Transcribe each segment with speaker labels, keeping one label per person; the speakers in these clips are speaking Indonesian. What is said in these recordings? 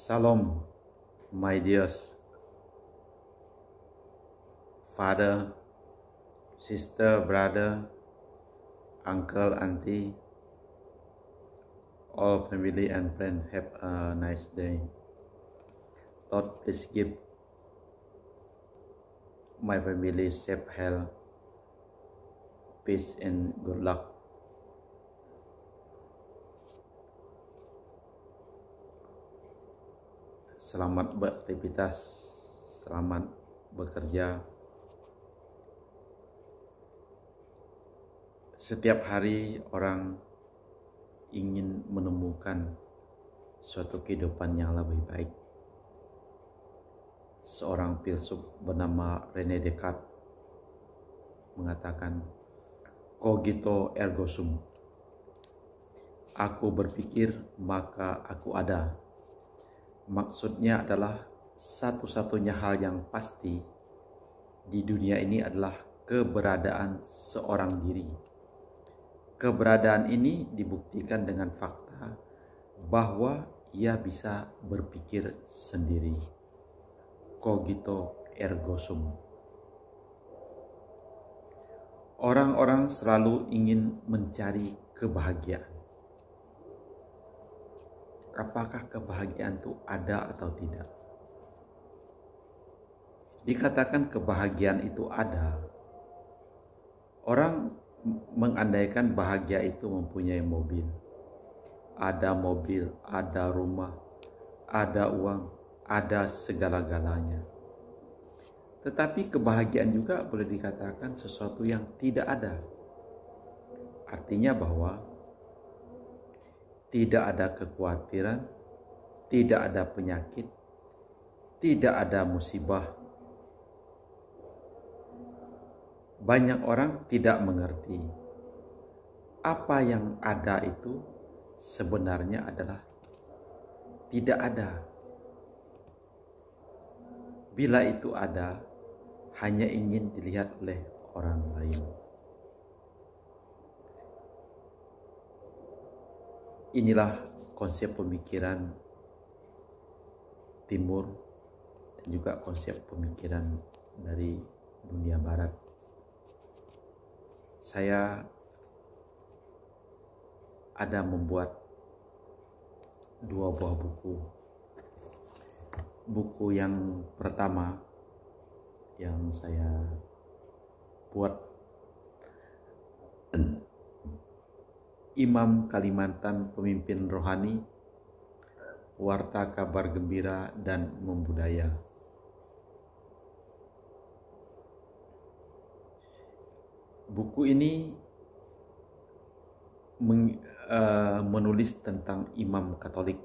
Speaker 1: Shalom, my dear father, sister, brother, uncle, auntie, all family and friends. Have a nice day. Lord, please give my family safe health, peace, and good luck. Selamat beraktivitas, selamat bekerja. Setiap hari orang ingin menemukan suatu kehidupan yang lebih baik. Seorang filsuf bernama René Descartes mengatakan, cogito ergo sum. Aku berpikir maka aku ada. Maksudnya adalah satu-satunya hal yang pasti di dunia ini adalah keberadaan seorang diri. Keberadaan ini dibuktikan dengan fakta bahwa ia bisa berpikir sendiri. Cogito ergo sum. Orang-orang selalu ingin mencari kebahagiaan. Apakah kebahagiaan itu ada atau tidak? Dikatakan kebahagiaan itu ada. Orang mengandaikan bahagia itu mempunyai mobil. Ada mobil, ada rumah, ada uang, ada segala-galanya. Tetapi kebahagiaan juga boleh dikatakan sesuatu yang tidak ada. Artinya bahwa tidak ada kekhawatiran, tidak ada penyakit, tidak ada musibah. Banyak orang tidak mengerti apa yang ada itu sebenarnya adalah tidak ada. Bila itu ada, hanya ingin dilihat oleh orang lain. Inilah konsep pemikiran Timur dan juga konsep pemikiran dari dunia Barat. Saya ada membuat 2 buah buku. Buku yang pertama yang saya buat, Imam Kalimantan Pemimpin Rohani, Warta Kabar Gembira dan Membudaya. Buku ini menulis tentang imam Katolik,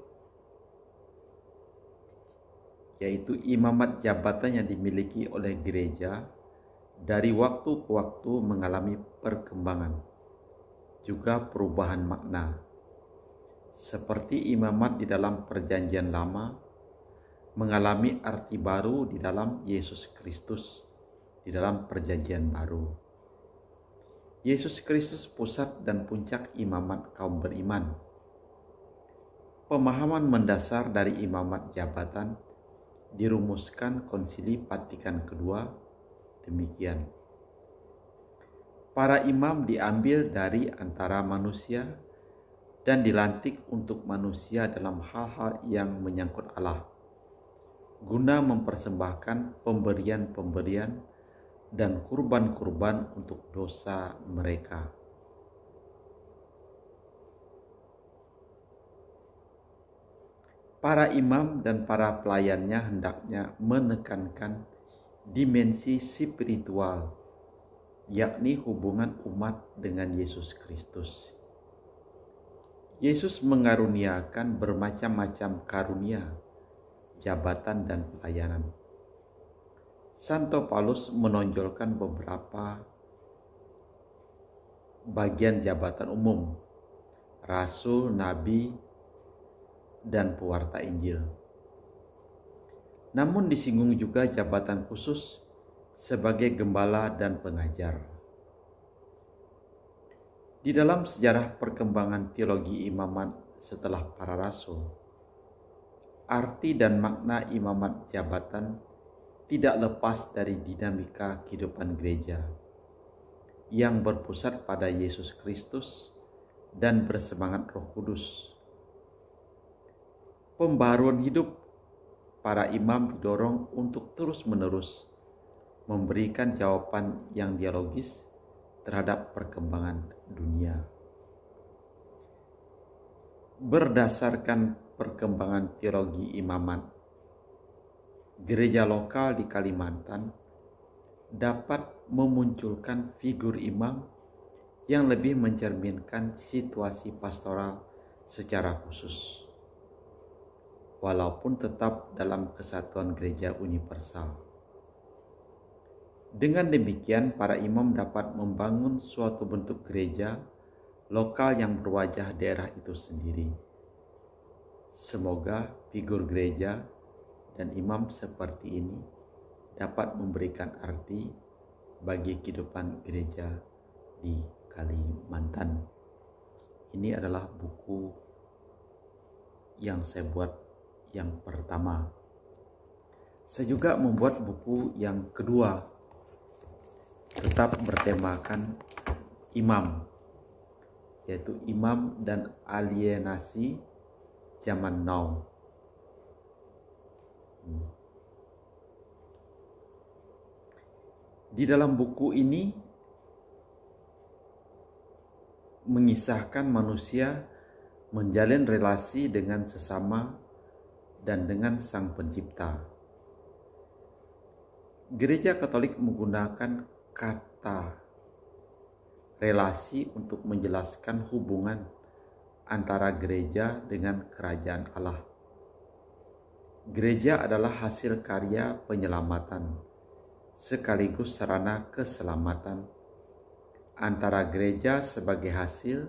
Speaker 1: yaitu imamat jabatan yang dimiliki oleh gereja dari waktu ke waktu mengalami perkembangan, juga perubahan makna, seperti imamat di dalam Perjanjian Lama mengalami arti baru di dalam Yesus Kristus di dalam Perjanjian Baru. Yesus Kristus pusat dan puncak imamat kaum beriman. Pemahaman mendasar dari imamat jabatan dirumuskan Konsili Vatikan II demikian. Para imam diambil dari antara manusia dan dilantik untuk manusia dalam hal-hal yang menyangkut Allah, guna mempersembahkan pemberian-pemberian dan kurban-kurban untuk dosa mereka. Para imam dan para pelayannya hendaknya menekankan dimensi spiritual, yakni hubungan umat dengan Yesus Kristus. Yesus mengaruniakan bermacam-macam karunia, jabatan dan pelayanan. Santo Paulus menonjolkan beberapa bagian jabatan umum, rasul, nabi, dan pewarta Injil. Namun disinggung juga jabatan khusus sebagai gembala dan pengajar. Di dalam sejarah perkembangan teologi imamat setelah para rasul, arti dan makna imamat jabatan tidak lepas dari dinamika kehidupan gereja yang berpusat pada Yesus Kristus dan bersemangat Roh Kudus. Pembaharuan hidup para imam didorong untuk terus-menerus memberikan jawaban yang dialogis terhadap perkembangan dunia. Berdasarkan perkembangan teologi imamat, gereja lokal di Kalimantan dapat memunculkan figur imam yang lebih mencerminkan situasi pastoral secara khusus, walaupun tetap dalam kesatuan gereja universal. Dengan demikian, para imam dapat membangun suatu bentuk gereja lokal yang berwajah daerah itu sendiri. Semoga figur gereja dan imam seperti ini dapat memberikan arti bagi kehidupan gereja di Kalimantan. Ini adalah buku yang saya buat yang pertama. Saya juga membuat buku yang kedua, tetap bertemakan imam, yaitu imam dan alienasi zaman now. Di dalam buku ini mengisahkan manusia menjalin relasi dengan sesama dan dengan Sang Pencipta. Gereja Katolik menggunakan kata relasi untuk menjelaskan hubungan antara gereja dengan kerajaan Allah. Gereja adalah hasil karya penyelamatan, sekaligus sarana keselamatan. Antara gereja sebagai hasil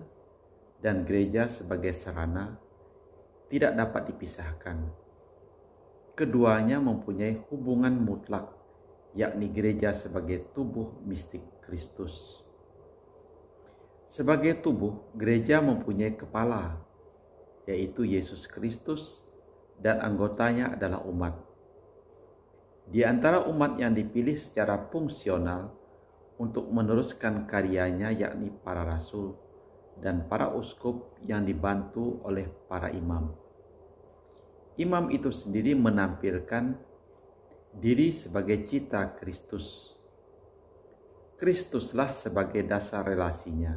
Speaker 1: dan gereja sebagai sarana tidak dapat dipisahkan. Keduanya mempunyai hubungan mutlak, yakni gereja sebagai tubuh mistik Kristus. Sebagai tubuh, gereja mempunyai kepala, yaitu Yesus Kristus, dan anggotanya adalah umat. Di antara umat yang dipilih secara fungsional untuk meneruskan karyanya, yakni para rasul dan para uskup yang dibantu oleh para imam. Imam itu sendiri menampilkan diri sebagai cita Kristus. Kristuslah sebagai dasar relasinya.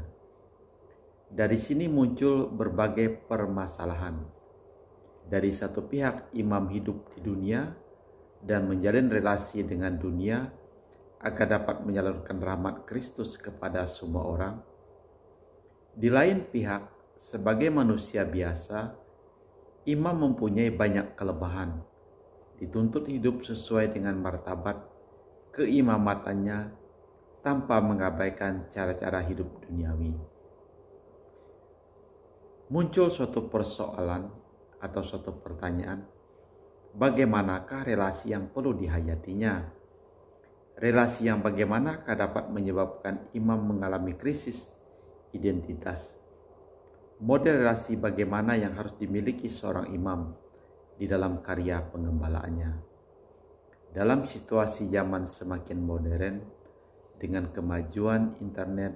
Speaker 1: Dari sini muncul berbagai permasalahan. Dari satu pihak, imam hidup di dunia dan menjalin relasi dengan dunia agar dapat menyalurkan rahmat Kristus kepada semua orang. Di lain pihak, sebagai manusia biasa, imam mempunyai banyak kelemahan, dituntut hidup sesuai dengan martabat keimamatannya tanpa mengabaikan cara-cara hidup duniawi. Muncul suatu persoalan atau suatu pertanyaan, bagaimanakah relasi yang perlu dihayatinya? Relasi yang bagaimanakah dapat menyebabkan imam mengalami krisis identitas? Model relasi bagaimana yang harus dimiliki seorang imam di dalam karya pengembalaannya? Dalam situasi zaman semakin modern, dengan kemajuan internet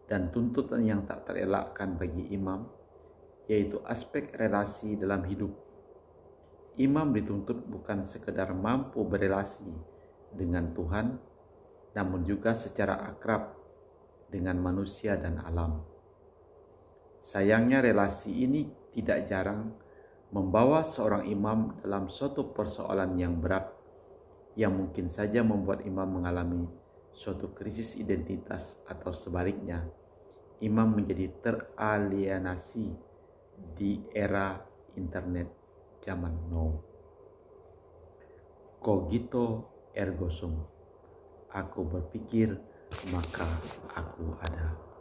Speaker 1: dan tuntutan yang tak terelakkan bagi imam, yaitu aspek relasi dalam hidup, imam dituntut bukan sekedar mampu berelasi dengan Tuhan, namun juga secara akrab dengan manusia dan alam. Sayangnya relasi ini tidak jarang membawa seorang imam dalam suatu persoalan yang berat, yang mungkin saja membuat imam mengalami suatu krisis identitas, atau sebaliknya, imam menjadi teralienasi di era internet zaman now. Cogito ergo sum. Aku berpikir, maka aku ada.